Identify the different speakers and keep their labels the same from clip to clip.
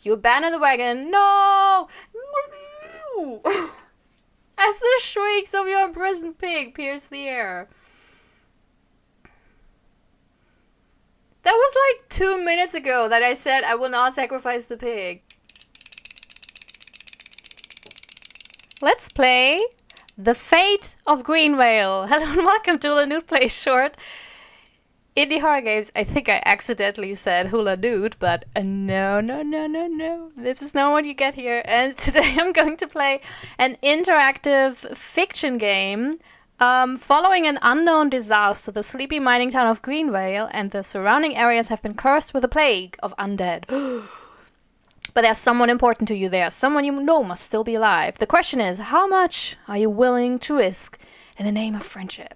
Speaker 1: You abandon the wagon. No! No! As the shrieks of your imprisoned pig pierce the air. That was like 2 minutes ago that I said I will not sacrifice the pig. Let's play The Fate of Greenvale. Hello and welcome to Hula Nude Play Short. Indie horror games. I think I accidentally said Hula Nude, but no. This is not what you get here. And today I'm going to play an interactive fiction game following an unknown disaster. The sleepy mining town of Greenvale and the surrounding areas have been cursed with a plague of undead. But there's someone important to you there. Someone you know must still be alive. The question is, how much are you willing to risk in the name of friendship?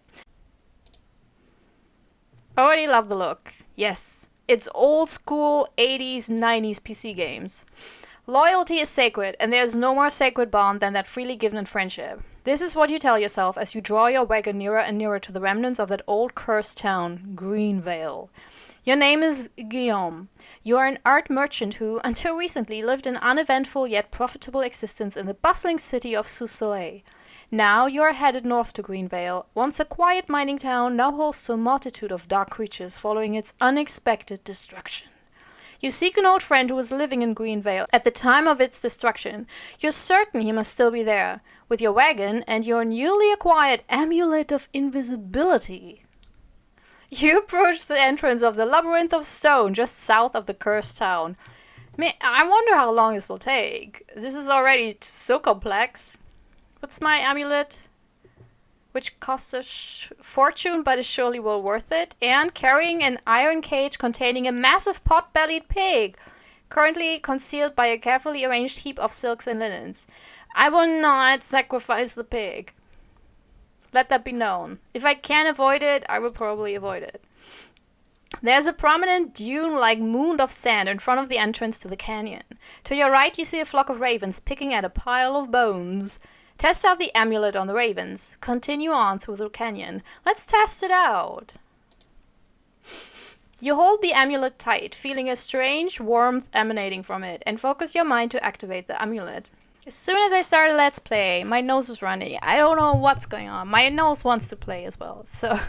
Speaker 1: Already love the look. Yes, it's old school 80s, 90s PC games. Loyalty is sacred, and there's no more sacred bond than that freely given friendship. This is what you tell yourself as you draw your wagon nearer and nearer to the remnants of that old cursed town, Greenvale. Your name is Guillaume. You are an art merchant who, until recently, lived an uneventful yet profitable existence in the bustling city of Soleil. Now you are headed north to Greenvale. Once a quiet mining town, now hosts a multitude of dark creatures following its unexpected destruction. You seek an old friend who was living in Greenvale at the time of its destruction. You're certain he must still be there, with your wagon and your newly acquired amulet of invisibility. You approach the entrance of the labyrinth of stone just south of the cursed town. I wonder how long this will take. This is already so complex. What's my amulet? Which costs a fortune, but is surely well worth it. And carrying an iron cage containing a massive pot-bellied pig, currently concealed by a carefully arranged heap of silks and linens. I will not sacrifice the pig. Let that be known. If I can avoid it, I will probably avoid it. There's a prominent dune-like mound of sand in front of the entrance to the canyon. To your right, you see a flock of ravens picking at a pile of bones. Test out the amulet on the ravens. Continue on through the canyon. Let's test it out. You hold the amulet tight, feeling a strange warmth emanating from it, and focus your mind to activate the amulet. As soon as I started Let's Play, my nose is running. I don't know what's going on. My nose wants to play as well. So,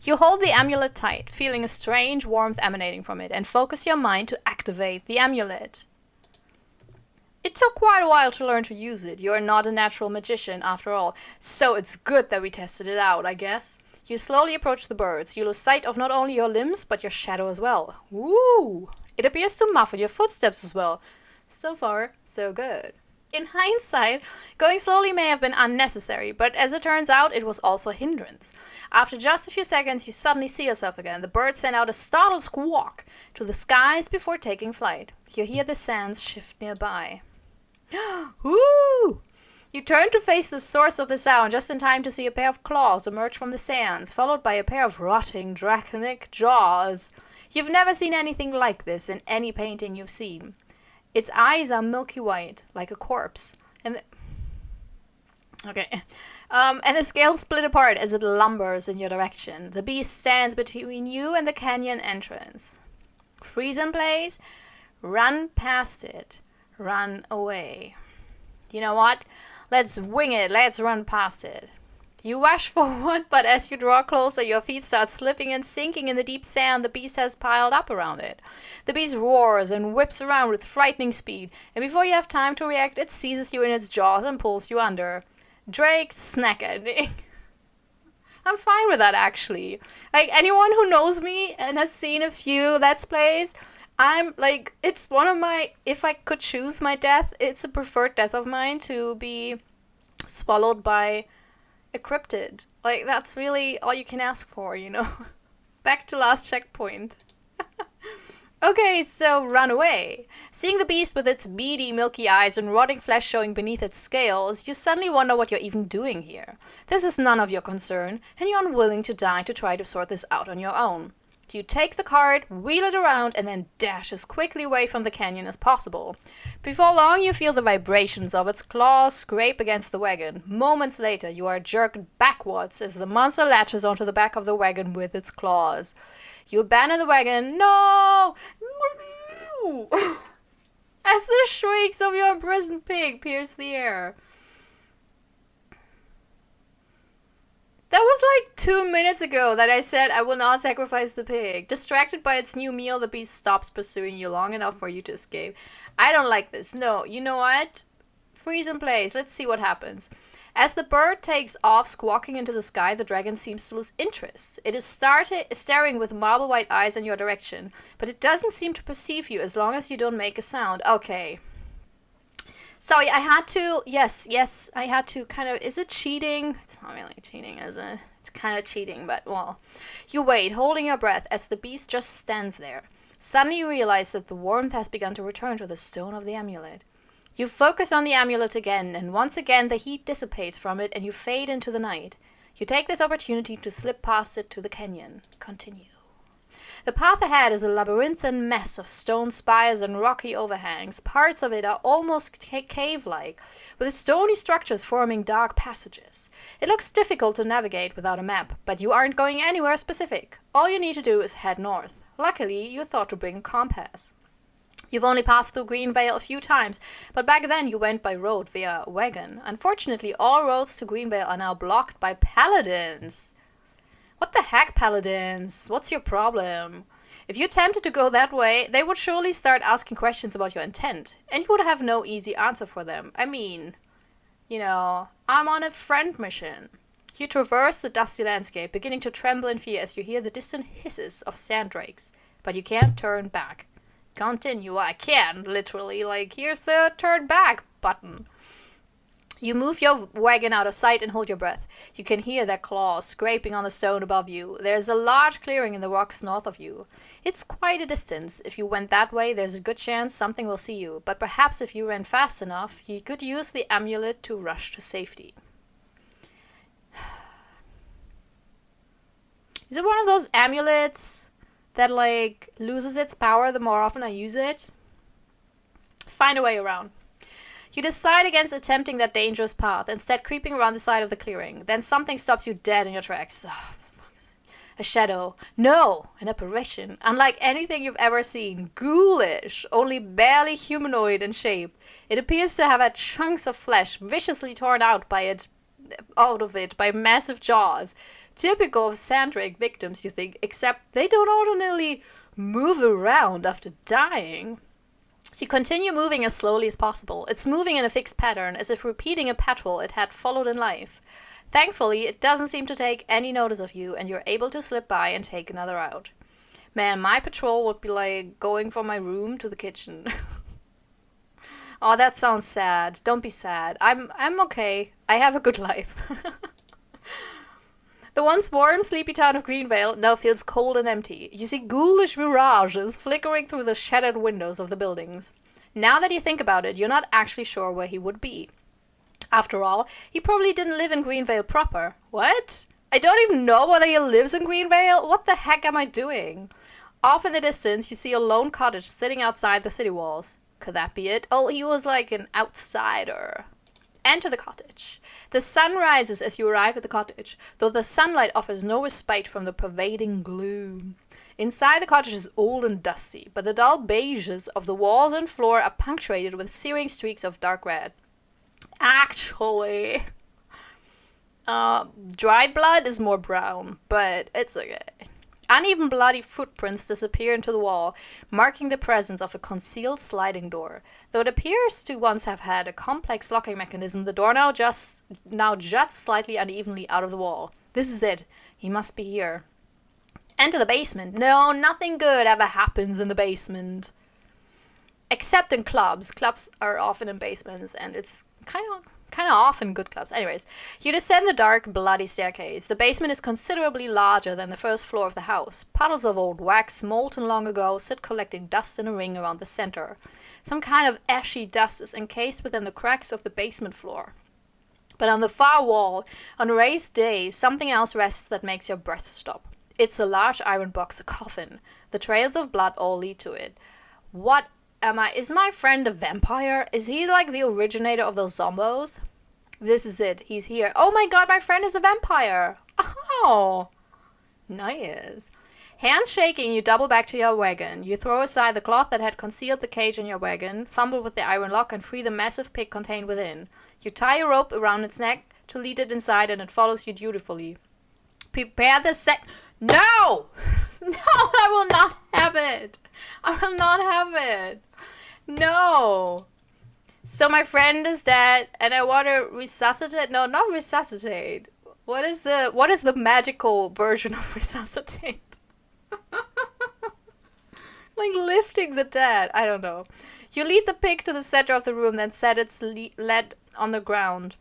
Speaker 1: you hold the amulet tight, feeling a strange warmth emanating from it, and focus your mind to activate the amulet. It took quite a while to learn to use it. You're not a natural magician, after all, so it's good that we tested it out, I guess. You slowly approach the birds. You lose sight of not only your limbs, but your shadow as well. Woo! It appears to muffle your footsteps as well. So far, so good. In hindsight, going slowly may have been unnecessary, but as it turns out, it was also a hindrance. After just a few seconds, you suddenly see yourself again. The birds send out a startled squawk to the skies before taking flight. You hear the sands shift nearby. Woo! You turn to face the source of the sound just in time to see a pair of claws emerge from the sands, followed by a pair of rotting draconic jaws. You've never seen anything like this in any painting you've seen. Its eyes are milky white, like a corpse, and the scales split apart as it lumbers in your direction. The beast stands between you and the canyon entrance. Freeze in place, run past it. Run away. You know what? Let's wing it. Let's run past it. You rush forward, but as you draw closer, your feet start slipping and sinking in the deep sand the beast has piled up around it. The beast roars and whips around with frightening speed, and before you have time to react, it seizes you in its jaws and pulls you under. Drake snack ending. I'm fine with that, actually. Like, anyone who knows me and has seen a few Let's Plays, I'm like, it's one of my, if I could choose my death, it's a preferred death of mine to be swallowed by a cryptid. Like, that's really all you can ask for, you know? Back to last checkpoint. Okay, so run away. Seeing the beast with its beady, milky eyes and rotting flesh showing beneath its scales, you suddenly wonder what you're even doing here. This is none of your concern, and you're unwilling to die to try to sort this out on your own. You take the cart, wheel it around, and then dash as quickly away from the canyon as possible. Before long, you feel the vibrations of its claws scrape against the wagon. Moments later, you are jerked backwards as the monster latches onto the back of the wagon with its claws. You abandon the wagon. No! as the shrieks of your imprisoned pig pierce the air. That was like 2 minutes ago that I said I will not sacrifice the pig. Distracted by its new meal, the beast stops pursuing you long enough for you to escape. I don't like this. No, you know what? Freeze in place. Let's see what happens. As the bird takes off, squawking into the sky, the dragon seems to lose interest. It is staring with marble-white eyes in your direction, but it doesn't seem to perceive you as long as you don't make a sound. Okay. Sorry, I had to, yes, I had to kind of, is it cheating? It's not really cheating, is it? It's kind of cheating, but well. You wait, holding your breath, as the beast just stands there. Suddenly you realize that the warmth has begun to return to the stone of the amulet. You focus on the amulet again, and once again the heat dissipates from it and you fade into the night. You take this opportunity to slip past it to the canyon. Continue. The path ahead is a labyrinthine mess of stone spires and rocky overhangs. Parts of it are almost cave-like, with stony structures forming dark passages. It looks difficult to navigate without a map, but you aren't going anywhere specific. All you need to do is head north. Luckily, you thought to bring a compass. You've only passed through Greenvale a few times, but back then you went by road via wagon. Unfortunately, all roads to Greenvale are now blocked by paladins. What the heck, paladins? What's your problem? If you attempted to go that way, they would surely start asking questions about your intent, and you would have no easy answer for them. I mean, you know, I'm on a friend mission. You traverse the dusty landscape, beginning to tremble in fear as you hear the distant hisses of sandrakes, but you can't turn back. Continue. I can, literally. Like, here's the turn back button. You move your wagon out of sight and hold your breath. You can hear their claws scraping on the stone above you. There's a large clearing in the rocks north of you. It's quite a distance. If you went that way, there's a good chance something will see you. But perhaps if you ran fast enough, you could use the amulet to rush to safety. Is it one of those amulets that, like, loses its power the more often I use it? Find a way around. You decide against attempting that dangerous path, instead creeping around the side of the clearing. Then something stops you dead in your tracks. Oh, for fuck's sake. A shadow. No, an apparition. Unlike anything you've ever seen. Ghoulish, only barely humanoid in shape. It appears to have had chunks of flesh viciously torn out of it by massive jaws. Typical of sandrake victims, you think, except they don't ordinarily move around after dying. You continue moving as slowly as possible. It's moving in a fixed pattern, as if repeating a patrol it had followed in life. Thankfully, it doesn't seem to take any notice of you, and you're able to slip by and take another route. Man, my patrol would be like going from my room to the kitchen. Oh, that sounds sad. Don't be sad. I'm okay. I have a good life. The once warm, sleepy town of Greenvale now feels cold and empty. You see ghoulish mirages flickering through the shattered windows of the buildings. Now that you think about it, you're not actually sure where he would be. After all, he probably didn't live in Greenvale proper. What? I don't even know whether he lives in Greenvale? What the heck am I doing? Off in the distance, you see a lone cottage sitting outside the city walls. Could that be it? Oh, he was like an outsider. Enter the cottage. The sun rises as you arrive at the cottage, though the sunlight offers no respite from the pervading gloom. Inside the cottage is old and dusty, but the dull beiges of the walls and floor are punctuated with searing streaks of dark red. Actually, dried blood is more brown, but it's okay. Uneven bloody footprints disappear into the wall, marking the presence of a concealed sliding door. Though it appears to once have had a complex locking mechanism, the door now juts slightly unevenly out of the wall. This is it. He must be here. Enter the basement. No, nothing good ever happens in the basement. Except in clubs. Clubs are often in basements, and it's kind of often good clubs. Anyways, you descend the dark, bloody staircase. The basement is considerably larger than the first floor of the house. Puddles of old wax, molten long ago, sit collecting dust in a ring around the center. Some kind of ashy dust is encased within the cracks of the basement floor. But on the far wall, on raised days, something else rests that makes your breath stop. It's a large iron box, a coffin. The trails of blood all lead to it. What am I? Is my friend a vampire? Is he like the originator of those Zombos? This is it. He's here. Oh my god, my friend is a vampire. Oh, nice. Hands shaking, you double back to your wagon. You throw aside the cloth that had concealed the cage in your wagon, fumble with the iron lock, and free the massive pig contained within. You tie a rope around its neck to lead it inside, and it follows you dutifully. Prepare the No! No, I will not have it. I will not have it. No. So my friend is dead, and I want to resuscitate. No, not resuscitate. What is the magical version of resuscitate? Like lifting the dead. I don't know. You lead the pig to the center of the room, then set its lead on the ground.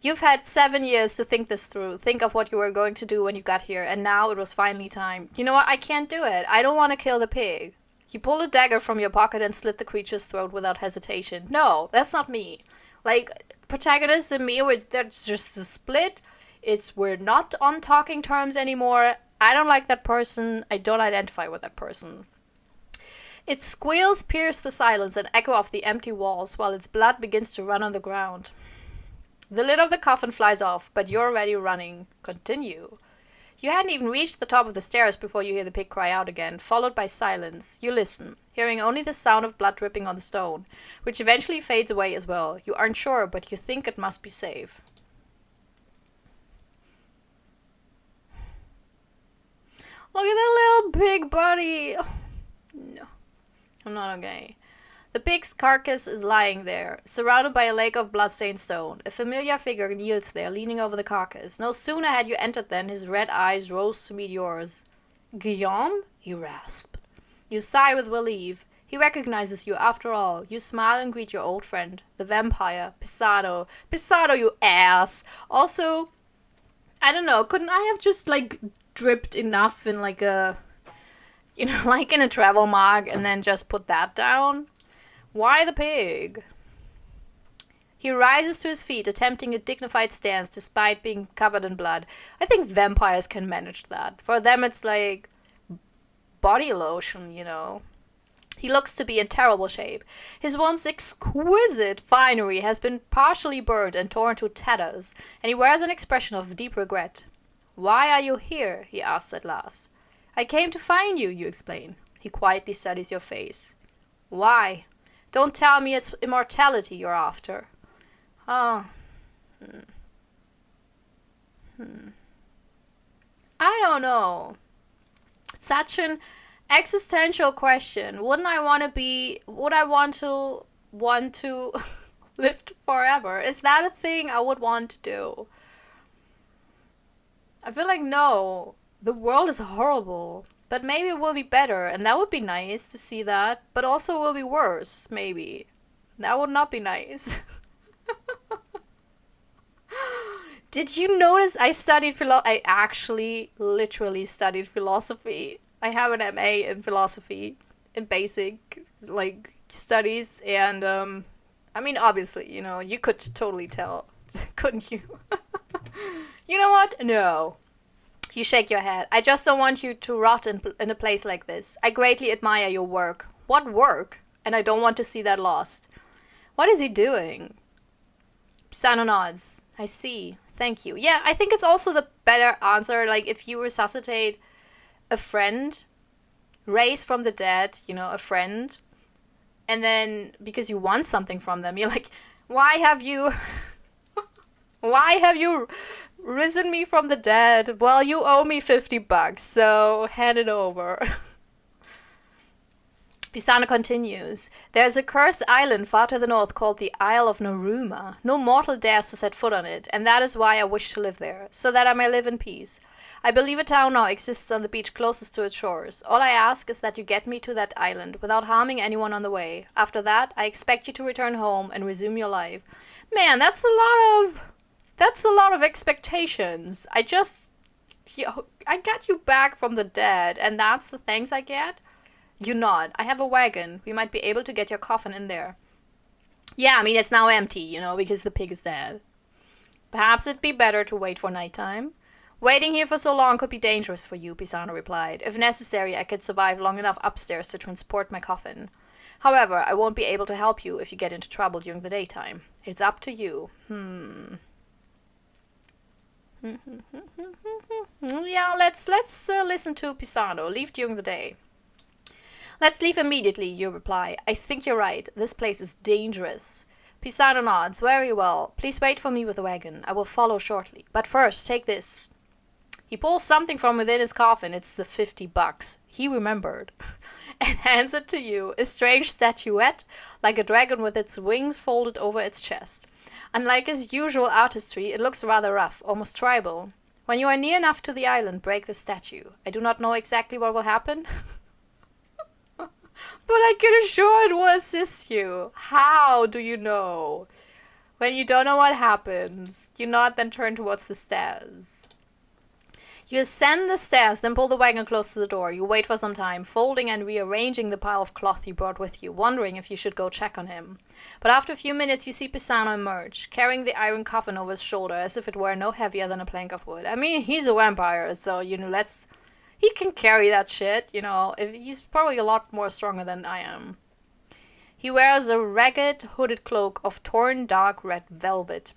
Speaker 1: You've had 7 years to think this through. Think of what you were going to do when you got here, and now it was finally time. You know what? I can't do it. I don't want to kill the pig. You pull a dagger from your pocket and slit the creature's throat without hesitation. No, that's not me. Like, protagonist and me, that's just a split. We're not on talking terms anymore. I don't like that person. I don't identify with that person. Its squeals pierce the silence and echo off the empty walls while its blood begins to run on the ground. The lid of the coffin flies off, but you're already running. Continue. You hadn't even reached the top of the stairs before you hear the pig cry out again, followed by silence. You listen, hearing only the sound of blood dripping on the stone, which eventually fades away as well. You aren't sure, but you think it must be safe. Look at that little pig buddy. Oh, no, I'm not okay. The pig's carcass is lying there, surrounded by a lake of bloodstained stone. A familiar figure kneels there, leaning over the carcass. No sooner had you entered than his red eyes rose to meet yours. Guillaume? He rasped. You sigh with relief. He recognizes you after all. You smile and greet your old friend, the vampire, Pisado. Pisado, you ass! Also, I don't know, couldn't I have just, like, dripped enough in, like, like in a travel mug and then just put that down? Why the pig? He rises to his feet, attempting a dignified stance despite being covered in blood. I think vampires can manage that. For them it's like body lotion, you know. He looks to be in terrible shape. His once exquisite finery has been partially burned and torn to tatters, and he wears an expression of deep regret. Why are you here? He asks at last. I came to find you, you explain. He quietly studies your face. Why? Don't tell me it's immortality you're after. Oh. I don't know. Such an existential question. Would I want to live forever? Is that a thing I would want to do? I feel like no. The world is horrible. But maybe it will be better, and that would be nice to see that. But also it will be worse, maybe. That would not be nice. Did you notice I actually literally studied philosophy. I have an MA in philosophy, in basic, like, studies, and, I mean, obviously, you know, you could totally tell, couldn't you? You know what? No. You shake your head. I just don't want you to rot in a place like this. I greatly admire your work. What work? And I don't want to see that lost. What is he doing? Pisano nods. I see. Thank you. Yeah, I think it's also the better answer. Like, if you resuscitate a friend, raise from the dead, you know, a friend, and then because you want something from them, you're like, why have you risen me from the dead? Well, you owe me $50, so hand it over. Pisano continues. There's a cursed island far to the north called the Isle of Naruma. No mortal dares to set foot on it, and that is why I wish to live there, so that I may live in peace. I believe a town now exists on the beach closest to its shores. All I ask is that you get me to that island without harming anyone on the way. After that, I expect you to return home and resume your life. Man, that's a lot of expectations. I got you back from the dead, and that's the thanks I get? You nod. I have a wagon. We might be able to get your coffin in there. Yeah, I mean, it's now empty, you know, because the pig is dead. Perhaps it'd be better to wait for nighttime. Waiting here for so long could be dangerous for you, Pisano replied. If necessary, I could survive long enough upstairs to transport my coffin. However, I won't be able to help you if you get into trouble during the daytime. It's up to you. Yeah, let's listen to Pisano. Leave during the day. Let's leave immediately, you reply. I think you're right. This place is dangerous. Pisano nods. Very well. Please wait for me with the wagon. I will follow shortly. But first, take this. He pulls something from within his coffin. It's the $50. He remembered. And hands it to you. A strange statuette, like a dragon with its wings folded over its chest. Unlike his usual artistry, it looks rather rough, almost tribal. When you are near enough to the island, break the statue. I do not know exactly what will happen. But I can assure it will assist you. How do you know? When you don't know what happens, you nod, then turn towards the stairs. You ascend the stairs, then pull the wagon close to the door. You wait for some time, folding and rearranging the pile of cloth you brought with you, wondering if you should go check on him. But after a few minutes, you see Pisano emerge, carrying the iron coffin over his shoulder as if it were no heavier than a plank of wood. I mean, he's a vampire, so, he can carry that shit, he's probably a lot more stronger than I am. He wears a ragged, hooded cloak of torn dark red velvet.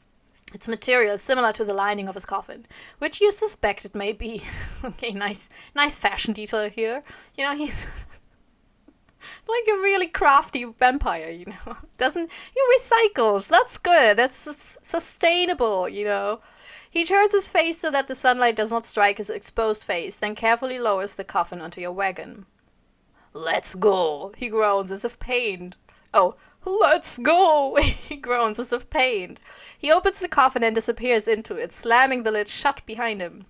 Speaker 1: Its material is similar to the lining of his coffin, which you suspect it may be. Okay, nice fashion detail here. He's like a really crafty vampire, He recycles. That's good. That's sustainable, He turns his face so that the sunlight does not strike his exposed face, then carefully lowers the coffin onto your wagon. Let's go, he groans as if pained. Oh, let's go, he groans as if pained. He opens the coffin and disappears into it, slamming the lid shut behind him.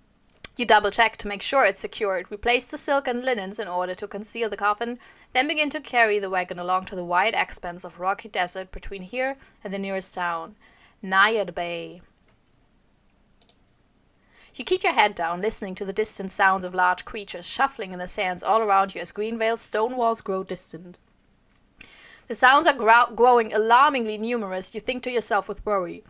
Speaker 1: You double-check to make sure it's secured, replace the silk and linens in order to conceal the coffin, then begin to carry the wagon along to the wide expanse of rocky desert between here and the nearest town, Naiad Bay. You keep your head down, listening to the distant sounds of large creatures shuffling in the sands all around you as Greenvale's stone walls grow distant. The sounds are growing alarmingly numerous, you think to yourself with worry.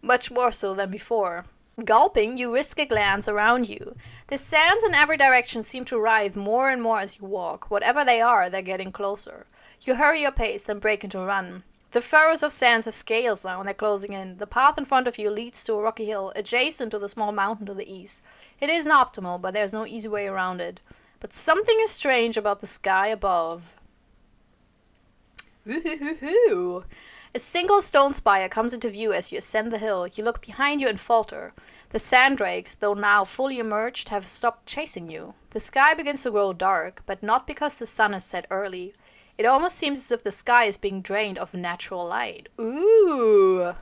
Speaker 1: Much more so than before. Gulping, you risk a glance around you. The sands in every direction seem to writhe more and more as you walk. Whatever they are, they're getting closer. You hurry your pace, then break into a run. The furrows of sands have scales now, and they're closing in. The path in front of you leads to a rocky hill, adjacent to the small mountain to the east. It isn't optimal, but there's no easy way around it. But something is strange about the sky above. Ooh. A single stone spire comes into view as you ascend the hill. You look behind you and falter. The sandrakes, though now fully emerged, have stopped chasing you. The sky begins to grow dark, but not because the sun has set early. It almost seems as if the sky is being drained of natural light. Ooh!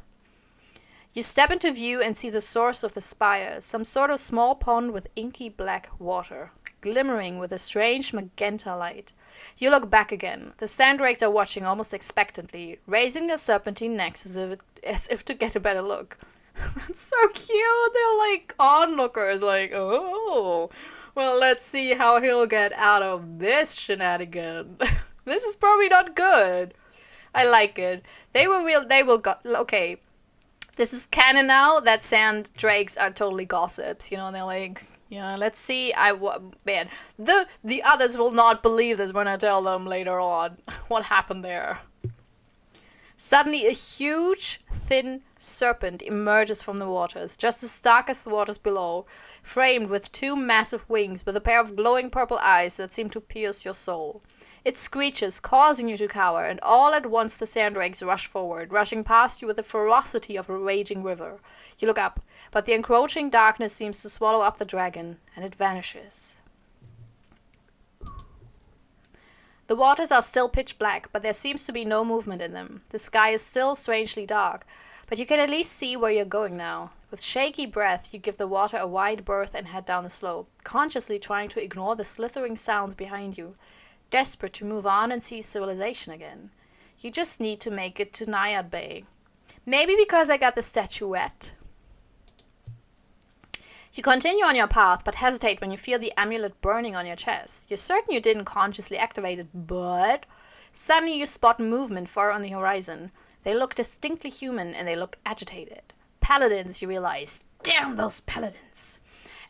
Speaker 1: You step into view and see the source of the spire, some sort of small pond with inky black water, glimmering with a strange magenta light. You look back again. The sandrakes are watching almost expectantly, raising their serpentine necks as if to get a better look. That's so cute. They're like onlookers, like, oh, well, let's see how he'll get out of this shenanigan. This is probably not good. I like it. Okay. This is canon now that sand drakes are totally gossips. They're like, yeah, let's see. Man, the others will not believe this when I tell them later on what happened there. Suddenly, a huge, thin serpent emerges from the waters, just as dark as the waters below, framed with two massive wings with a pair of glowing purple eyes that seem to pierce your soul. It screeches, causing you to cower, and all at once the sandrakes rush forward, rushing past you with the ferocity of a raging river. You look up, but the encroaching darkness seems to swallow up the dragon, and it vanishes. The waters are still pitch black, but there seems to be no movement in them. The sky is still strangely dark, but you can at least see where you're going now. With shaky breath, you give the water a wide berth and head down the slope, consciously trying to ignore the slithering sounds behind you. Desperate to move on and see civilization again. You just need to make it to Naiad Bay. Maybe because I got the statuette. You continue on your path, but hesitate when you feel the amulet burning on your chest. You're certain you didn't consciously activate it, but suddenly you spot movement far on the horizon. They look distinctly human, and they look agitated. Paladins, you realize. Damn those paladins!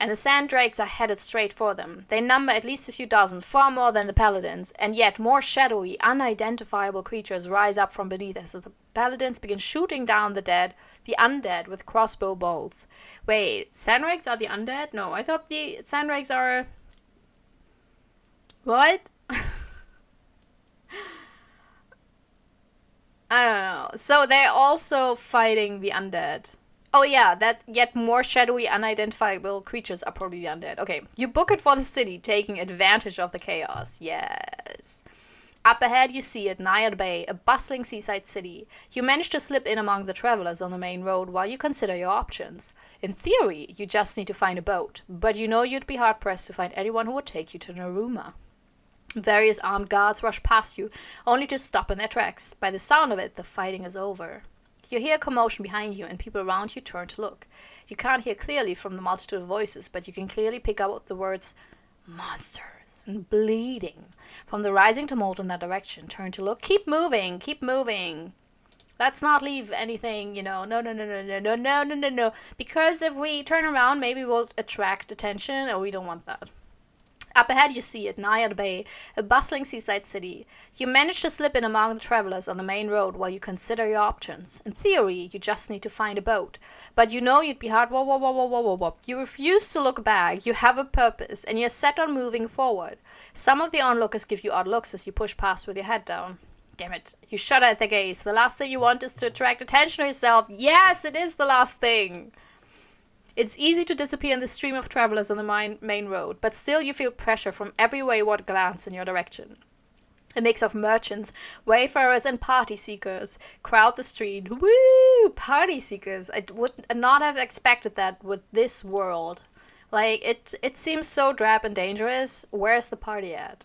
Speaker 1: and the sand drakes are headed straight for them. They number at least a few dozen, far more than the paladins, and yet more shadowy, unidentifiable creatures rise up from beneath as the paladins begin shooting down the undead with crossbow bolts. Wait, sand drakes are the undead? No, I thought the sand drakes are... What? I don't know. So they're also fighting the undead. Oh yeah, that yet more shadowy, unidentifiable creatures are probably the undead. Okay, you book it for the city, taking advantage of the chaos. Yes. Up ahead you see it, Naiad Bay, a bustling seaside city. You manage to slip in among the travelers on the main road while you consider your options. In theory, you just need to find a boat, but you know you'd be hard-pressed to find anyone who would take you to Naruma. Various armed guards rush past you, only to stop in their tracks. By the sound of it, the fighting is over. You hear a commotion behind you, and people around you turn to look. You can't hear clearly from the multitude of voices, but you can clearly pick out the words, monsters, and bleeding. From the rising tumult in that direction, turn to look. Keep moving, keep moving. Let's not leave anything, no. Because if we turn around, maybe we'll attract attention, and we don't want that. Up ahead you see it, Naiad Bay, a bustling seaside city. You manage to slip in among the travelers on the main road while you consider your options. In theory, you just need to find a boat. But you know you'd be hard. Whoa. You refuse to look back, you have a purpose, and you're set on moving forward. Some of the onlookers give you odd looks as you push past with your head down. Damn it, you shudder at the gaze. The last thing you want is to attract attention to yourself. Yes, it is the last thing. It's easy to disappear in the stream of travelers on the main road, but still you feel pressure from every wayward glance in your direction. A mix of merchants, wayfarers, and party seekers crowd the street. Woo! Party seekers! I would not have expected that with this world. Like, it seems so drab and dangerous. Where's the party at?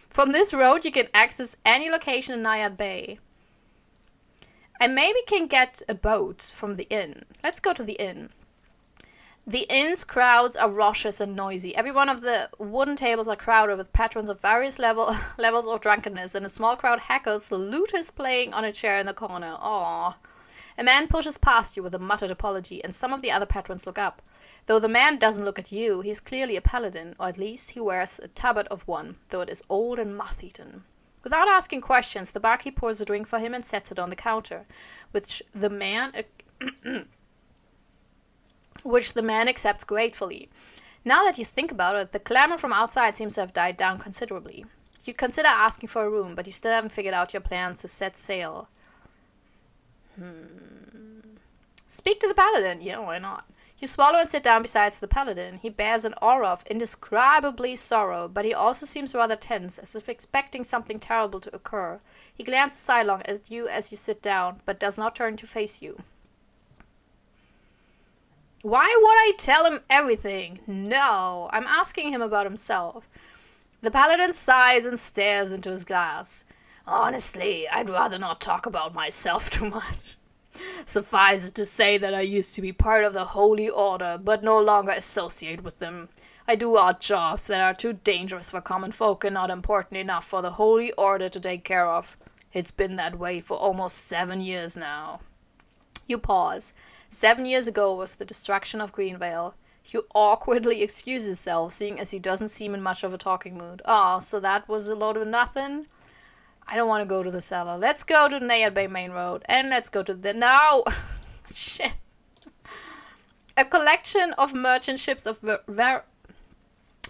Speaker 1: From this road you can access any location in Naiad Bay. I maybe can get a boat from the inn. Let's go to the inn. The inn's crowds are raucous and noisy. Every one of the wooden tables are crowded with patrons of various levels of drunkenness, and a small crowd heckles the looters playing on a chair in the corner. Aww. A man pushes past you with a muttered apology, and some of the other patrons look up. Though the man doesn't look at you, he's clearly a paladin, or at least he wears a tabard of one, though it is old and moth-eaten. Without asking questions, the barkeep pours a drink for him and sets it on the counter, which the man accepts gratefully. Now that you think about it, the clamor from outside seems to have died down considerably. You consider asking for a room, but you still haven't figured out your plans to set sail. Speak to the paladin. Yeah, why not? You swallow and sit down beside the paladin. He bears an aura of indescribably sorrow, but he also seems rather tense, as if expecting something terrible to occur. He glances sidelong at you as you sit down, but does not turn to face you. Why would I tell him everything? No, I'm asking him about himself. The paladin sighs and stares into his glass. Honestly, I'd rather not talk about myself too much. Suffice it to say that I used to be part of the Holy Order, but no longer associate with them. I do odd jobs that are too dangerous for common folk and not important enough for the Holy Order to take care of. It's been that way for almost 7 years now. You pause. 7 years ago was the destruction of Greenvale. You awkwardly excuse yourself, seeing as he doesn't seem in much of a talking mood. Oh, so that was a load of nothing? I don't want to go to the cellar. Let's go to the Naiad Bay main road. And let's go to the... No! Shit. A collection of merchant ships of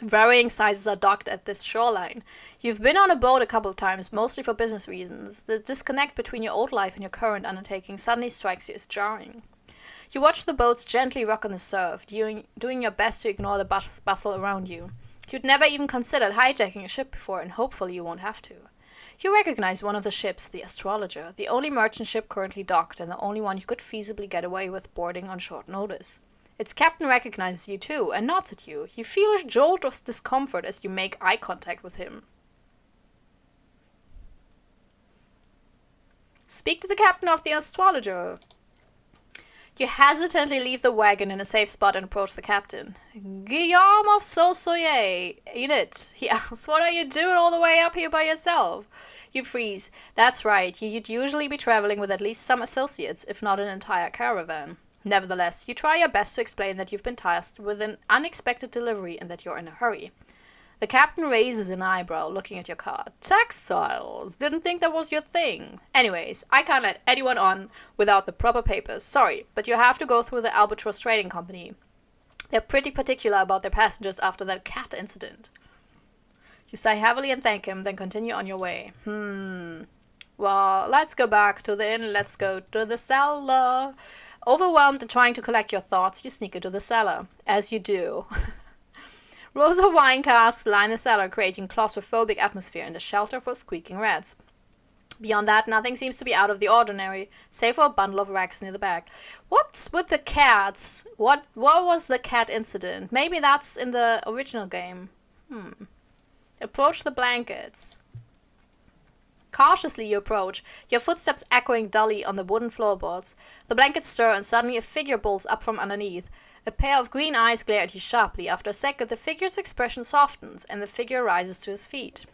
Speaker 1: varying sizes are docked at this shoreline. You've been on a boat a couple of times, mostly for business reasons. The disconnect between your old life and your current undertaking suddenly strikes you as jarring. You watch the boats gently rock on the surf, doing your best to ignore the bustle around you. You'd never even considered hijacking a ship before, and hopefully you won't have to. You recognize one of the ships, the Astrologer, the only merchant ship currently docked, and the only one you could feasibly get away with boarding on short notice. Its captain recognizes you too, and nods at you. You feel a jolt of discomfort as you make eye contact with him. Speak to the captain of the Astrologer. You hesitantly leave the wagon in a safe spot and approach the captain. Guillaume of Sausoyer, ain't it? He asks, what are you doing all the way up here by yourself? You freeze. That's right, you'd usually be traveling with at least some associates, if not an entire caravan. Nevertheless, you try your best to explain that you've been tasked with an unexpected delivery and that you're in a hurry. The captain raises an eyebrow, looking at your card. Textiles. Didn't think that was your thing. Anyways, I can't let anyone on without the proper papers. Sorry, but you have to go through the Albatross Trading Company. They're pretty particular about their passengers after that cat incident. You sigh heavily and thank him, then continue on your way. Well, let's go back to the inn. Let's go to the cellar. Overwhelmed and trying to collect your thoughts, you sneak into the cellar. As you do. Rows of wine casks line the cellar, creating claustrophobic atmosphere and a shelter for squeaking rats. Beyond that, nothing seems to be out of the ordinary, save for a bundle of rags near the back. What's with the cats? What was the cat incident? Maybe that's in the original game. Approach the blankets. Cautiously you approach, your footsteps echoing dully on the wooden floorboards. The blankets stir and suddenly a figure bolts up from underneath. A pair of green eyes glare at you sharply. After a second, the figure's expression softens, and the figure rises to his feet.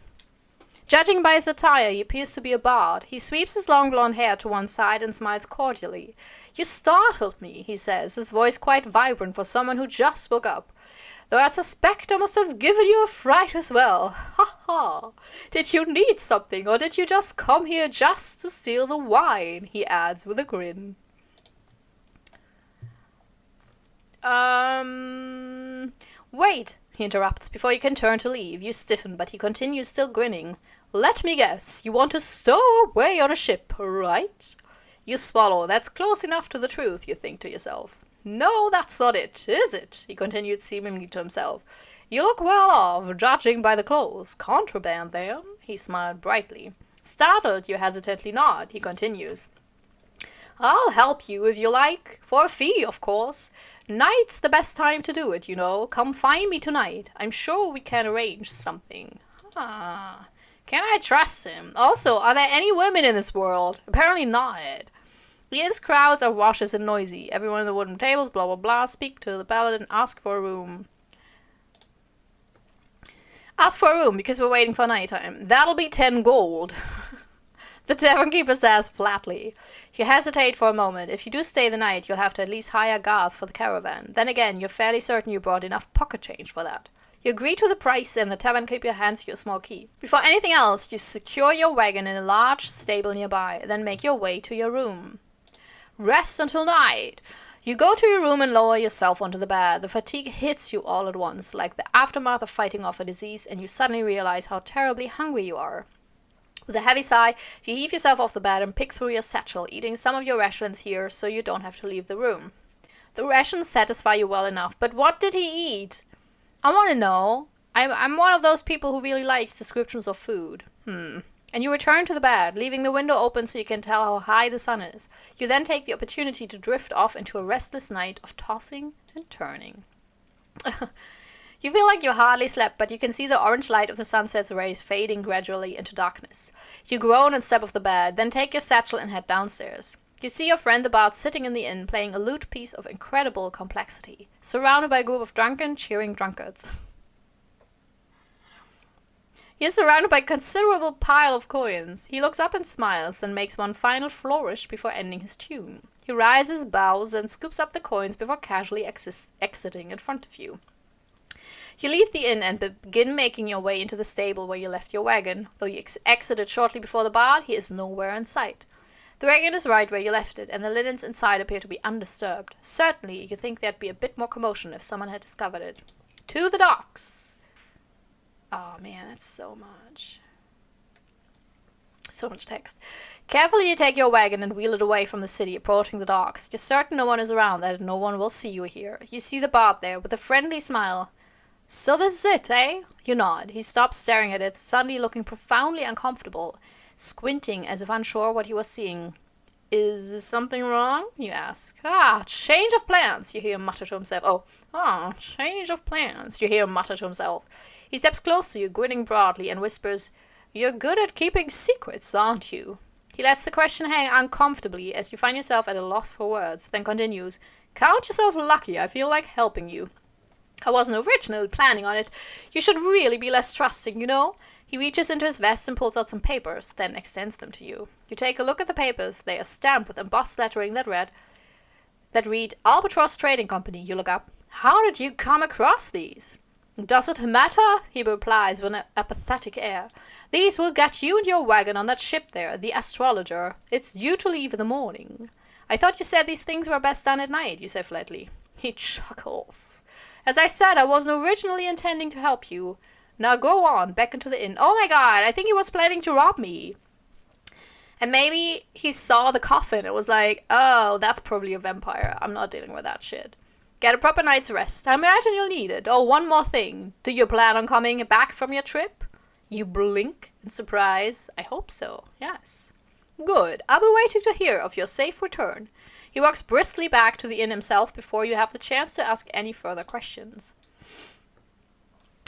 Speaker 1: Judging by his attire, he appears to be a bard. He sweeps his long blonde hair to one side and smiles cordially. You startled me, he says, his voice quite vibrant for someone who just woke up. Though I suspect I must have given you a fright as well. Ha ha! Did you need something, or did you just come here just to steal the wine? He adds with a grin. Wait, he interrupts before you can turn to leave. You stiffen, but he continues, still grinning. Let me guess, you want to stow away on a ship, right? You swallow. That's close enough to the truth, you think to yourself. No, that's not it, is it? He continued seemingly to himself. You look well off, judging by the clothes. Contraband, then? He smiled brightly. Startled, you hesitantly nod. He continues. I'll help you if you like. For a fee, of course. Night's the best time to do it, you know. Come find me tonight. I'm sure we can arrange something. Can I trust him? Also, are there any women in this world? Apparently not. The inn's crowds are raucous and noisy. Everyone at the wooden tables, blah blah blah. Speak to the paladin, ask for a room. Ask for a room, because we're waiting for nighttime. That'll be 10 gold. The tavern keeper says flatly. You hesitate for a moment. If you do stay the night, you'll have to at least hire guards for the caravan. Then again, you're fairly certain you brought enough pocket change for that. You agree to the price, and the tavern keeper hands you a small key. Before anything else, you secure your wagon in a large stable nearby, then make your way to your room. Rest until night. You go to your room and lower yourself onto the bed. The fatigue hits you all at once, like the aftermath of fighting off a disease, and you suddenly realize how terribly hungry you are. With a heavy sigh, you heave yourself off the bed and pick through your satchel, eating some of your rations here so you don't have to leave the room. The rations satisfy you well enough, but what did he eat? I want to know. I'm one of those people who really likes descriptions of food. And you return to the bed, leaving the window open so you can tell how high the sun is. You then take the opportunity to drift off into a restless night of tossing and turning. You feel like you hardly slept, but you can see the orange light of the sunset's rays fading gradually into darkness. You groan and step off the bed, then take your satchel and head downstairs. You see your friend the bard sitting in the inn, playing a lute piece of incredible complexity, surrounded by a group of drunken, cheering drunkards. He is surrounded by a considerable pile of coins. He looks up and smiles, then makes one final flourish before ending his tune. He rises, bows, and scoops up the coins before casually exiting in front of you. You leave the inn and begin making your way into the stable where you left your wagon. Though you exited shortly before the bard, he is nowhere in sight. The wagon is right where you left it, and the linens inside appear to be undisturbed. Certainly, you think there'd be a bit more commotion if someone had discovered it. To the docks! Oh man, that's so much. So much text. Carefully you take your wagon and wheel it away from the city, approaching the docks. You're certain no one is around, that no one will see you here. You see the bard there, with a friendly smile. So this is it, eh? You nod. He stops staring at it, suddenly looking profoundly uncomfortable, squinting as if unsure what he was seeing. Is something wrong? You ask. Change of plans, you hear him mutter to himself. Change of plans, you hear him mutter to himself. He steps close to you, grinning broadly, and whispers, You're good at keeping secrets, aren't you? He lets the question hang uncomfortably as you find yourself at a loss for words, then continues, Count yourself lucky, I feel like helping you. I wasn't originally planning on it. You should really be less trusting, you know? He reaches into his vest and pulls out some papers, then extends them to you. You take a look at the papers. They are stamped with embossed lettering that read, that read Albatross Trading Company. You look up. How did you come across these? Does it matter? He replies with an apathetic air. These will get you and your wagon on that ship there, the Astrologer. It's due to leave in the morning. I thought you said these things were best done at night, you say flatly. He chuckles. As I said, I wasn't originally intending to help you. Now go on, back into the inn. Oh my god, I think he was planning to rob me. And maybe he saw the coffin and was like, oh, that's probably a vampire. I'm not dealing with that shit. Get a proper night's rest. I imagine you'll need it. Oh, one more thing. Do you plan on coming back from your trip? You blink in surprise. I hope so, yes. Good. I'll be waiting to hear of your safe return. He walks briskly back to the inn himself before you have the chance to ask any further questions.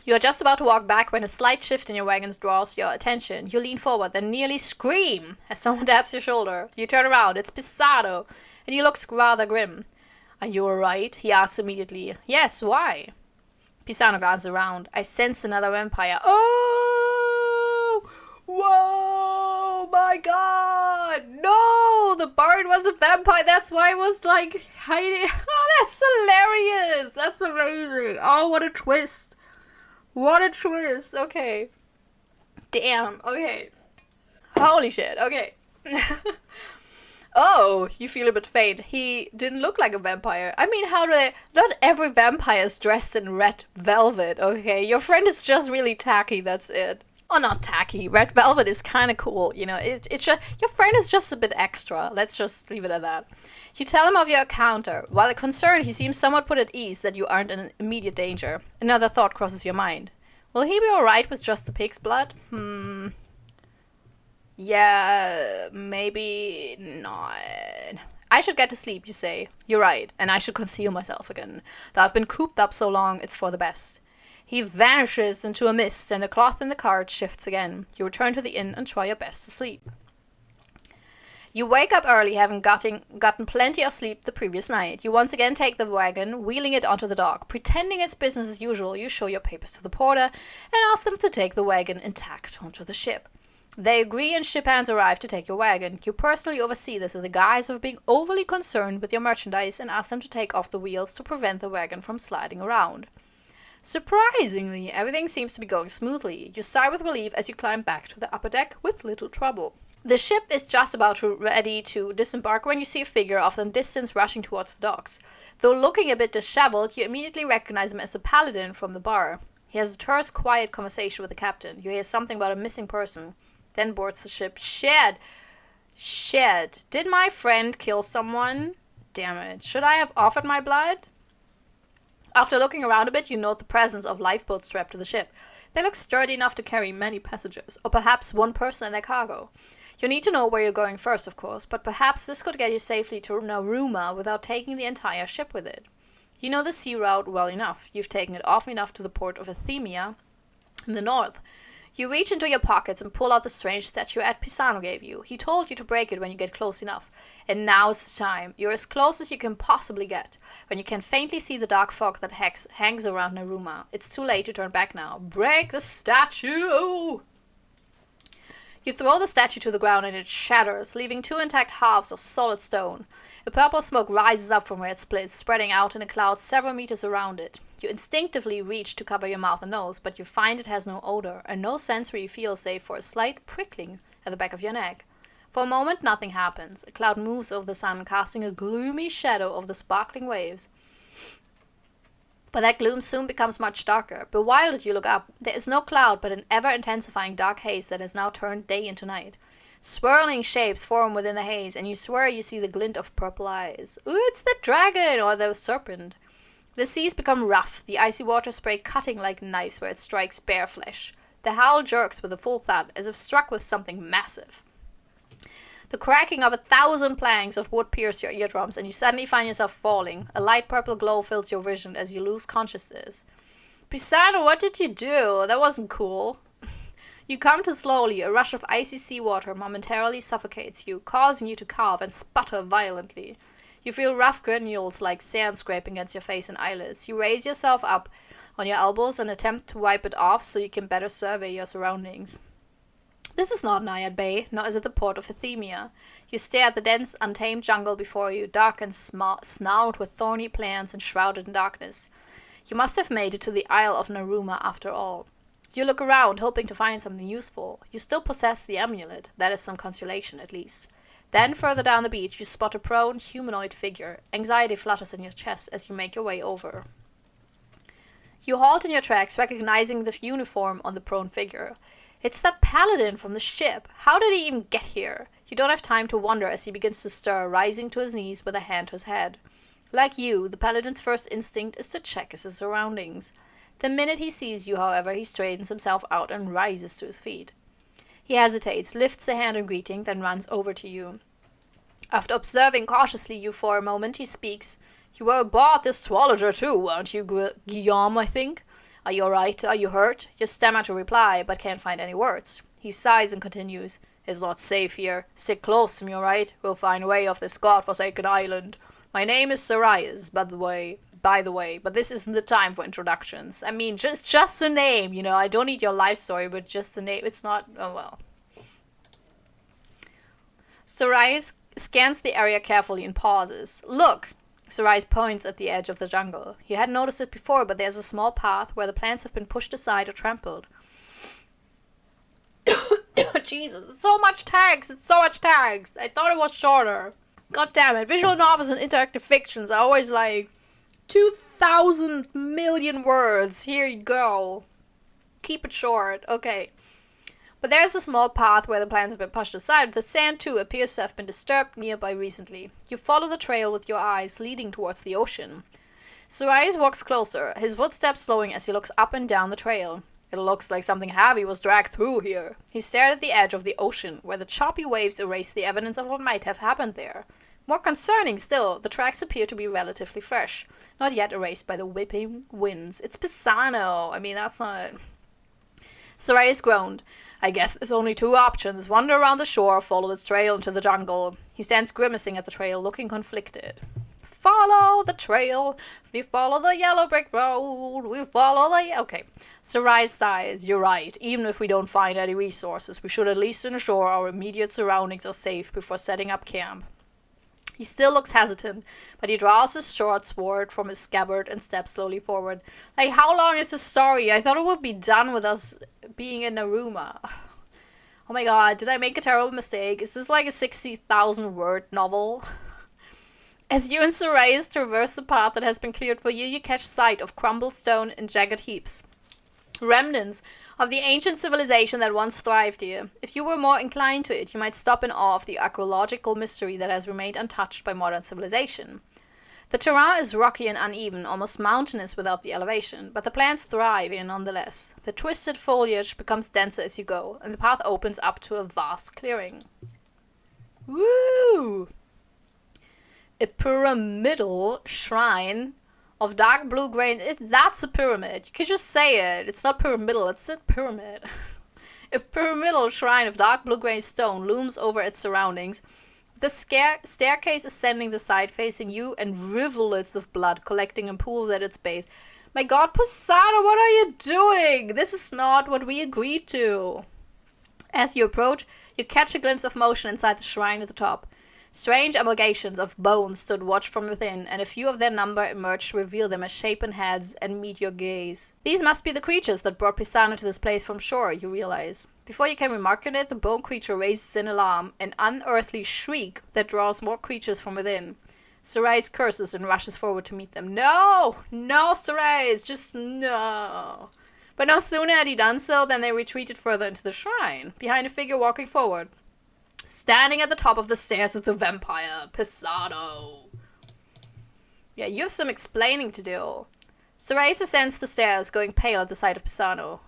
Speaker 1: You are just about to walk back when a slight shift in your wagon draws your attention. You lean forward, then nearly scream as someone taps your shoulder. You turn around. It's Pisano, and he looks rather grim. Are you alright? He asks immediately. Yes, why? Pisano glances around. I sense another vampire. Oh! Whoa! My god! No! The bard was a vampire. That's why I was like hiding. Oh, that's hilarious! That's amazing. Oh, what a twist. What a twist. Okay. Damn. Okay. Holy shit. Okay. Oh, you feel a bit faint. He didn't look like a vampire. I mean, how do they... Not every vampire is dressed in red velvet, okay? Your friend is just really tacky, that's it. Oh, not tacky. Red velvet is kind of cool, you know. It's just... Your friend is just a bit extra. Let's just leave it at that. You tell him of your encounter. While concerned, he seems somewhat put at ease that you aren't in immediate danger. Another thought crosses your mind. Will he be alright with just the pig's blood? Yeah, maybe not. I should get to sleep, you say. You're right, and I should conceal myself again. Though I've been cooped up so long, it's for the best. He vanishes into a mist, and the cloth in the cart shifts again. You return to the inn and try your best to sleep. You wake up early, having gotten plenty of sleep the previous night. You once again take the wagon, wheeling it onto the dock. Pretending it's business as usual, you show your papers to the porter and ask them to take the wagon intact onto the ship. They agree and ship hands arrive to take your wagon. You personally oversee this in the guise of being overly concerned with your merchandise and ask them to take off the wheels to prevent the wagon from sliding around. Surprisingly, everything seems to be going smoothly. You sigh with relief as you climb back to the upper deck with little trouble. The ship is just about ready to disembark when you see a figure off in the distance rushing towards the docks. Though looking a bit disheveled, you immediately recognize him as the paladin from the bar. He has a terse, quiet conversation with the captain. You hear something about a missing person. Then boards the ship. Shit! Did my friend kill someone? Damn it. Should I have offered my blood? After looking around a bit, you note the presence of lifeboats strapped to the ship. They look sturdy enough to carry many passengers, or perhaps one person and their cargo. You need to know where you're going first, of course, but perhaps this could get you safely to Naruma without taking the entire ship with it. You know the sea route well enough. You've taken it often enough to the port of Athemia in the north. You reach into your pockets and pull out the strange statuette Pisano gave you. He told you to break it when you get close enough. And now's the time. You're as close as you can possibly get, when you can faintly see the dark fog that hangs around Naruma. It's too late to turn back now. Break the statue! You throw the statue to the ground and it shatters, leaving two intact halves of solid stone. A purple smoke rises up from where it splits, spreading out in a cloud several meters around it. You instinctively reach to cover your mouth and nose, but you find it has no odor, and no sensory feel save for a slight prickling at the back of your neck. For a moment, nothing happens. A cloud moves over the sun, casting a gloomy shadow over the sparkling waves. But that gloom soon becomes much darker. Bewildered, you look up. There is no cloud, but an ever-intensifying dark haze that has now turned day into night. Swirling shapes form within the haze, and you swear you see the glint of purple eyes. Ooh, it's the dragon, or the serpent. The seas become rough, the icy water spray cutting like knives where it strikes bare flesh. The howl jerks with a full thud, as if struck with something massive. The cracking of 1,000 planks of wood pierce your eardrums, and you suddenly find yourself falling. A light purple glow fills your vision as you lose consciousness. Pisano, what did you do? That wasn't cool. You come to slowly. A rush of icy seawater momentarily suffocates you, causing you to cough and sputter violently. You feel rough granules like sand scraping against your face and eyelids. You raise yourself up on your elbows and attempt to wipe it off so you can better survey your surroundings. This is not Naiad Bay, nor is it the port of Euthymia. You stare at the dense, untamed jungle before you, dark and snarled with thorny plants and shrouded in darkness. You must have made it to the Isle of Naruma after all. You look around, hoping to find something useful. You still possess the amulet. That is some consolation, at least. Then, further down the beach, you spot a prone, humanoid figure. Anxiety flutters in your chest as you make your way over. You halt in your tracks, recognizing the uniform on the prone figure. It's that paladin from the ship. How did he even get here? You don't have time to wonder as he begins to stir, rising to his knees with a hand to his head. Like you, the paladin's first instinct is to check his surroundings. The minute he sees you, however, he straightens himself out and rises to his feet. He hesitates, lifts a hand in greeting, then runs over to you. After observing cautiously you for a moment, he speaks. You were aboard this Swallower too, weren't you, Guillaume, I think? Are you alright? Are you hurt? You stammer to reply, but can't find any words. He sighs and continues. It's not safe here. Stick close to me, alright? We'll find a way off this god-forsaken island. My name is Sarias, by the way, but this isn't the time for introductions. I mean, just a name, I don't need your life story, but just a name. It's not, oh well. Sarias scans the area carefully and pauses. Look! Sarias points at the edge of the jungle. You hadn't noticed it before, but there's a small path where the plants have been pushed aside or trampled. Jesus, it's so much text! I thought it was shorter. God damn it, visual novels and interactive fictions are always like 2,000 million words. Here you go. Keep it short. Okay. But there's a small path where the plants have been pushed aside. The sand, too, appears to have been disturbed nearby recently. You follow the trail with your eyes, leading towards the ocean. Sarias walks closer, his footsteps slowing as he looks up and down the trail. It looks like something heavy was dragged through here. He stared at the edge of the ocean, where the choppy waves erased the evidence of what might have happened there. More concerning still, the tracks appear to be relatively fresh, not yet erased by the whipping winds. It's Pisano. I mean, that's not... Sarias groaned. I guess there's only two options. Wander around the shore, follow this trail into the jungle. He stands grimacing at the trail, looking conflicted. Follow the trail. We follow the yellow brick road. We follow the... Okay. Sarias sighs. You're right. Even if we don't find any resources, we should at least ensure our immediate surroundings are safe before setting up camp. He still looks hesitant, but he draws his short sword from his scabbard and steps slowly forward. Like, how long is this story? I thought it would be done with us being in Naruma. Oh my god, did I make a terrible mistake? Is this like a 60,000 word novel? As you and Sarias traverse the path that has been cleared for you, you catch sight of crumbled stone and jagged heaps. Remnants of the ancient civilization that once thrived here. If you were more inclined to it, you might stop in awe of the archaeological mystery that has remained untouched by modern civilization. The terrain is rocky and uneven, almost mountainous without the elevation, but the plants thrive here nonetheless. The twisted foliage becomes denser as you go, and the path opens up to a vast clearing. Woo! A pyramidal shrine of dark blue grain. That's a pyramid. You could just say it. It's not pyramidal, it's a pyramid. A pyramidal shrine of dark blue grain stone looms over its surroundings. The staircase ascending the side facing you, and rivulets of blood collecting in pools at its base. My god, Posada, what are you doing? This is not what we agreed to. As you approach, you catch a glimpse of motion inside the shrine at the top. Strange amalgamations of bones stood watch from within, and a few of their number emerged to reveal them as shapen heads and meet your gaze. These must be the creatures that brought Pisano to this place from shore, you realize. Before you can remark on it, the bone creature raises an alarm, an unearthly shriek that draws more creatures from within. Sarias curses and rushes forward to meet them. No! No, Sarias! Just no! But no sooner had he done so than they retreated further into the shrine, behind a figure walking forward. Standing at the top of the stairs is the vampire, Pisano. Yeah, you have some explaining to do. Sarias ascends the stairs, going pale at the sight of Pisano.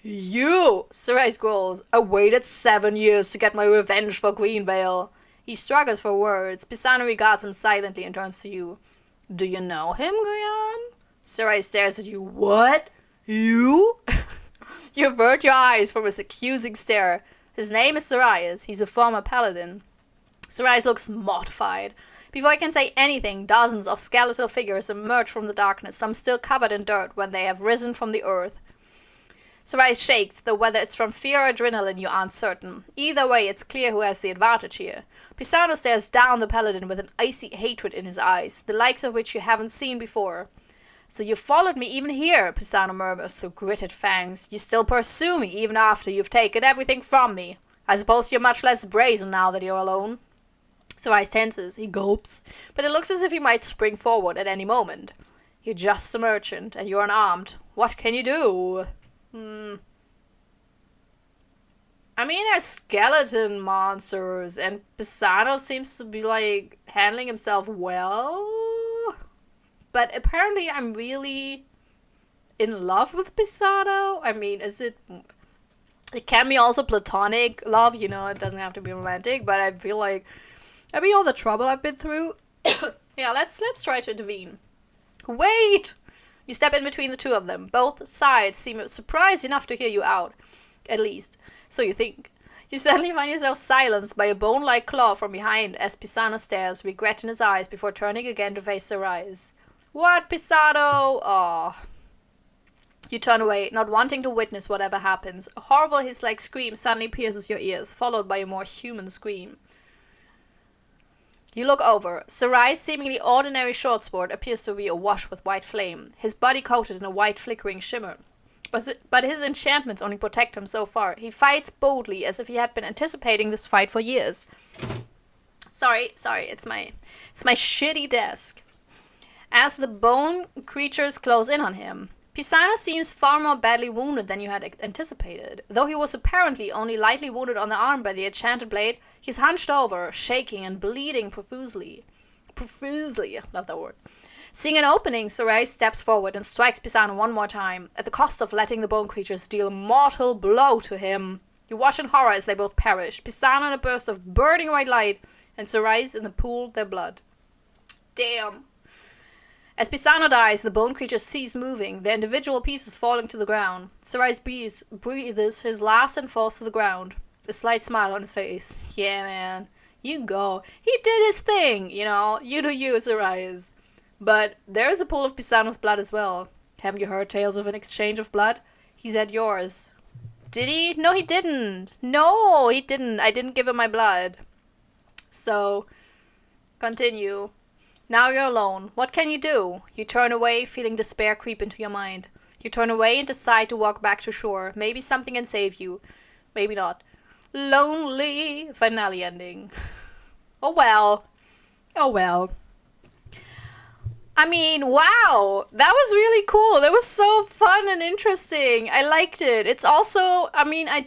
Speaker 1: You, Sarias growls, I waited 7 years to get my revenge for Greenvale. He struggles for words. Pisano regards him silently and turns to you. Do you know him, Guillaume? Sarias stares at you. What? You? You avert your eyes from his accusing stare. His name is Sarias. He's a former paladin. Sarias looks mortified. Before I can say anything, dozens of skeletal figures emerge from the darkness, some still covered in dirt when they have risen from the earth. Sarai shakes, though whether it's from fear or adrenaline you aren't certain. Either way, it's clear who has the advantage here. Pisano stares down the paladin with an icy hatred in his eyes, the likes of which you haven't seen before. So you followed me even here, Pisano murmurs through gritted fangs. You still pursue me even after you've taken everything from me. I suppose you're much less brazen now that you're alone. Sarai tenses, he gulps, but it looks as if he might spring forward at any moment. You're just a merchant, and you're unarmed. What can you do? I mean, there's skeleton monsters, and Pisano seems to be, like, handling himself well. But apparently I'm really in love with Pisano. I mean, it can be also platonic love, you know, it doesn't have to be romantic, but I feel like, I mean, all the trouble I've been through. Yeah, let's try to intervene. Wait! You step in between the two of them. Both sides seem surprised enough to hear you out. At least, so you think. You suddenly find yourself silenced by a bone-like claw from behind as Pisano stares, regret in his eyes, before turning again to face Sarai. What, Pisano? Oh. You turn away, not wanting to witness whatever happens. A horrible hiss-like scream suddenly pierces your ears, followed by a more human scream. You look over. Sarai's seemingly ordinary shortsword appears to be awash with white flame, his body coated in a white flickering shimmer. But his enchantments only protect him so far. He fights boldly, as if he had been anticipating this fight for years. Sorry, it's my shitty desk. As the bone creatures close in on him, Pisano seems far more badly wounded than you had anticipated. Though he was apparently only lightly wounded on the arm by the enchanted blade, he's hunched over, shaking and bleeding profusely. Profusely, love that word. Seeing an opening, Sarai steps forward and strikes Pisano one more time, at the cost of letting the bone creatures deal a mortal blow to him. You watch in horror as they both perish, Pisano in a burst of burning white light, and Sarai in the pool of their blood. Damn. As Pisano dies, the bone creatures cease moving, their individual pieces falling to the ground. Sarai breathes his last and falls to the ground, a slight smile on his face. Yeah, man. You go. He did his thing, you know. You do you, Sarai. But there is a pool of Pisano's blood as well. Haven't you heard tales of an exchange of blood? He's had yours. Did he? No, he didn't. No, he didn't. I didn't give him my blood. So, continue. Now you're alone. What can you do? You turn away, feeling despair creep into your mind. You turn away and decide to walk back to shore. Maybe something can save you. Maybe not. Lonely. Finale ending. Oh well. Oh well. I mean, wow, that was really cool. That was so fun and interesting. I liked it. It's also, I mean, I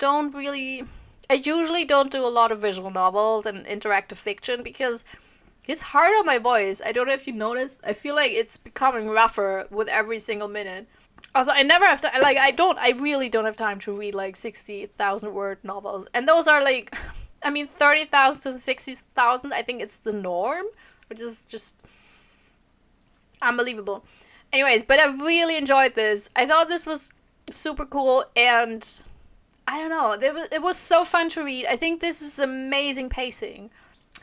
Speaker 1: usually don't do a lot of visual novels and interactive fiction because it's hard on my voice. I don't know if you noticed. I feel like it's becoming rougher with every single minute. Also, I never have to, I really don't have time to read like 60,000 word novels. And those are like, I mean, 30,000 to 60,000, I think it's the norm, which is just unbelievable. Anyways, but I really enjoyed this. I thought this was super cool, and I don't know, it was so fun to read. I think this is amazing pacing.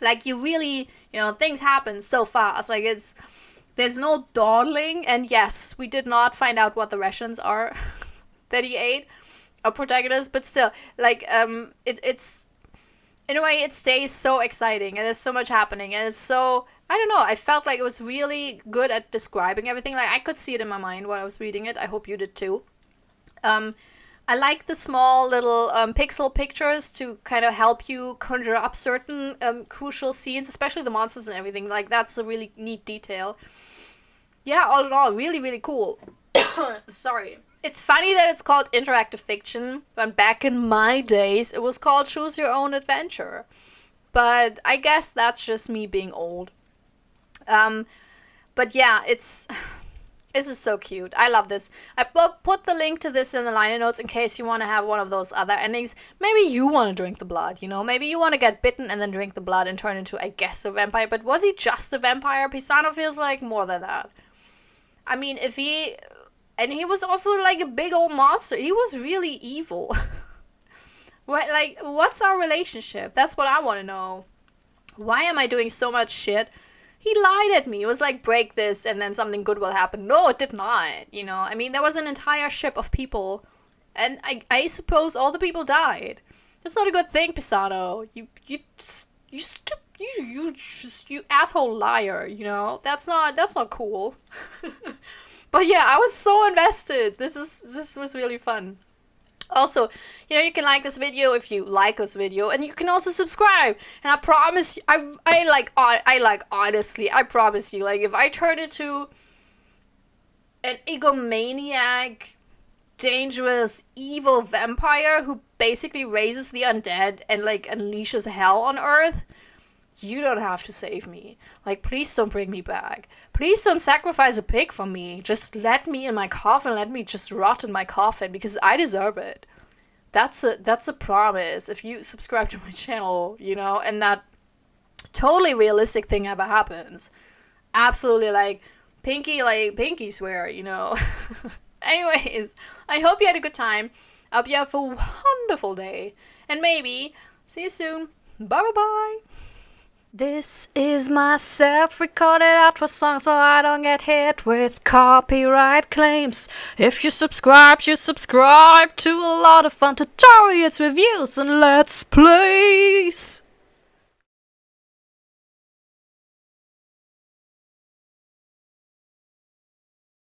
Speaker 1: Like, you really, you know, things happen so fast. Like, there's no dawdling, and yes, we did not find out what the rations are that he ate, our protagonist, but still, like, it's, in a way, it stays so exciting, and there's so much happening, and it's so, I don't know, I felt like it was really good at describing everything. Like, I could see it in my mind while I was reading it. I hope you did too. I like the small little pixel pictures to kind of help you conjure up certain crucial scenes, especially the monsters and everything. Like, that's a really neat detail. Yeah, all in all, really, really cool. Sorry. It's funny that it's called interactive fiction, but back in my days, it was called Choose Your Own Adventure. But I guess that's just me being old. But yeah, this is so cute. I love this. I will put the link to this in the liner notes in case you want to have one of those other endings. Maybe you want to drink the blood, you know? Maybe you want to get bitten and then drink the blood and turn into, I guess, a vampire. But was he just a vampire? Pisano feels like more than that. I mean, and he was also like a big old monster. He was really evil. What's our relationship? That's what I want to know. Why am I doing so much shit? He lied at me. It was like, break this and then something good will happen. No, it did not, you know. I mean, there was an entire ship of people And I suppose all the people died. That's not a good thing, Pisano. You asshole liar, you know? That's not cool. But yeah, I was so invested. This was really fun. Also, you know, you can like this video if you like this video, and you can also subscribe. And I promise, honestly, I promise you, like, if I turn into an egomaniac, dangerous, evil vampire who basically raises the undead and, like, unleashes hell on Earth, you don't have to save me. Like, please don't bring me back. Please don't sacrifice a pig for me. Just let me in my coffin. Let me just rot in my coffin because I deserve it. That's a promise. If you subscribe to my channel, you know, and that totally realistic thing ever happens. Absolutely, like, pinky swear, you know. Anyways, I hope you had a good time. I hope you have a wonderful day. And maybe see you soon. Bye bye bye. This is my self-recorded outro song so I don't get hit with copyright claims. If you subscribe to a lot of fun tutorials, reviews, and let's plays.